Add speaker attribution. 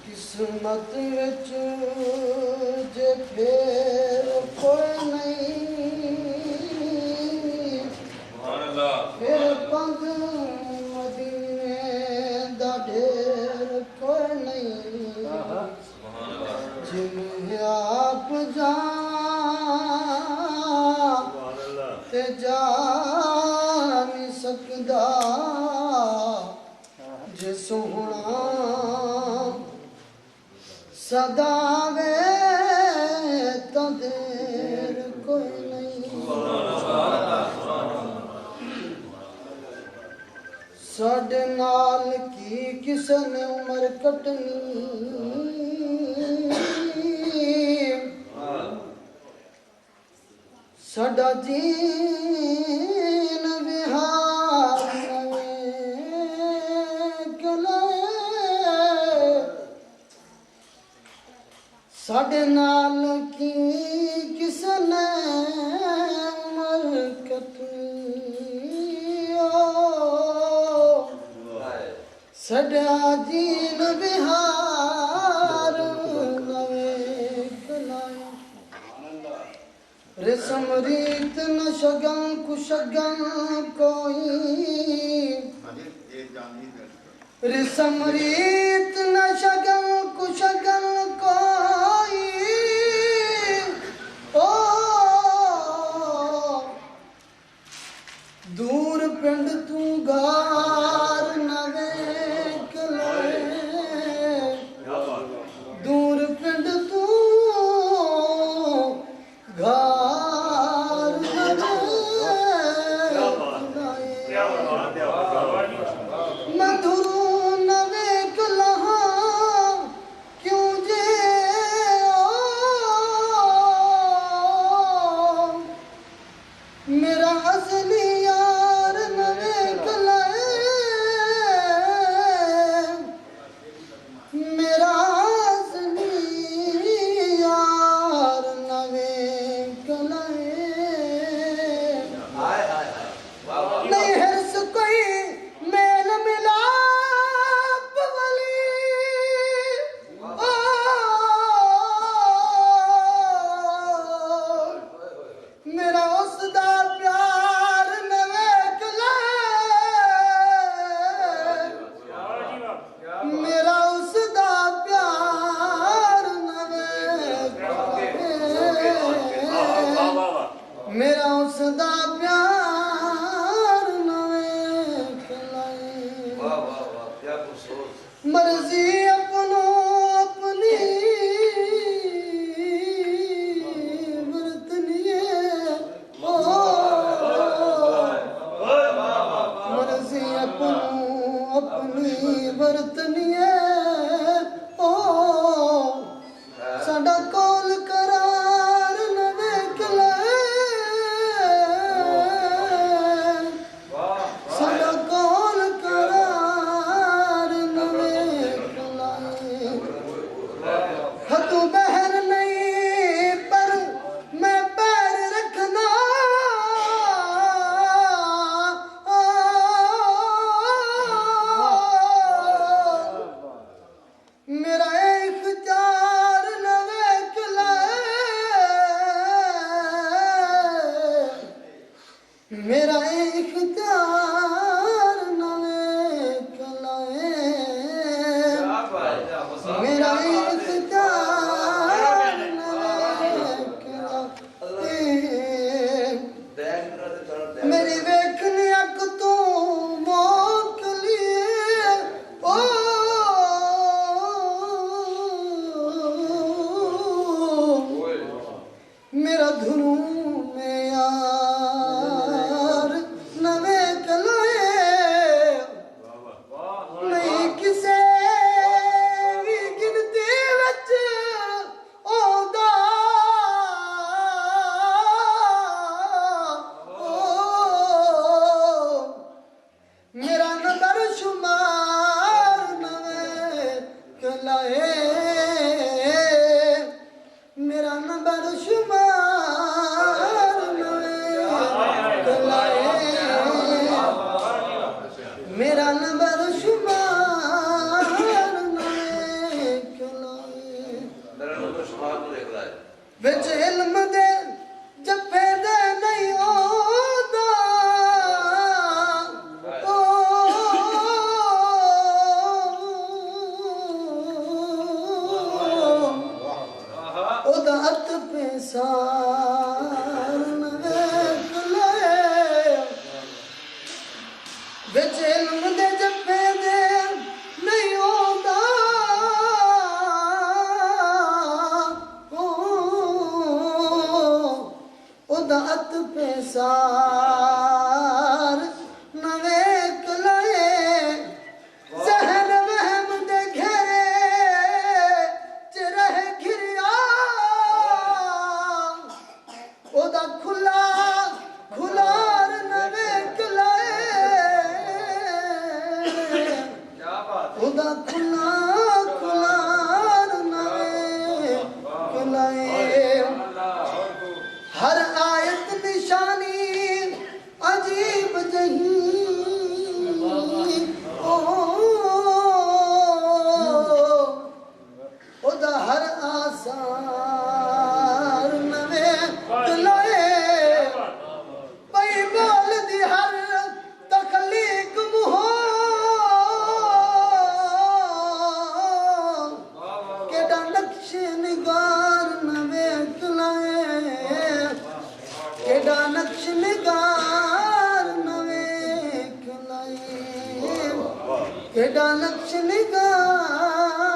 Speaker 1: किस्मत विच जे फेर कोई नहीं फिर पंध मदीने दा ढेर कोई नहीं जिन्हें आप जा ते जा नहीं सकदा जे सोहना सदा वे तो देर कोई नहीं साढ़े नाल की किसे ने उम्र कटनी साडा जीन विहार साढ़े नाल की किसने उमर कटनी सड़ा जीन बिहार नवे कलाए रेशम रीत न शगन कुशगन कोई रेशम रीत न शगन कुशगन कोई ओ दूर पिंड तू गार नवे कले दूर पिंड तू गार नवे मधुर मेरा उसदा प्यार नवे खिलाए मर्जी अपनो अपनी बरतनिए ओ मर्जी अपनो अपनी बरतनिए ओ साडा कौल करार नवे खिलाए मेरा इख्तियार नवे कलाए मेरा इख्तियार नवे कलाए मेरी वेखनी अक तू मोकली ओ मेरा धुनू में बरशुमार नवे कलाए मेरा न बरशुमार नवे कलाए विच इल्म दे जफे दे नहीं होता ओदा अत पेसार नवे कलाए विच इल्म दे जफे दे नहीं होता ओदा अत पेसार नवे कलाए जहन वहम दे घेरे च रह घिरिया ओदा खुला खुलार नवे कलाए ओदा खुला खुलार नवे कलाए हर आयत निशानी अजीब जही ओदा हर आसार नवे कलाए पई बोल दी हर तखलीक मुहो केड़ा नक्श निगार नवे कलाए केड़ा नक्श निगार नवे कलाए केड़ा नक्श निगार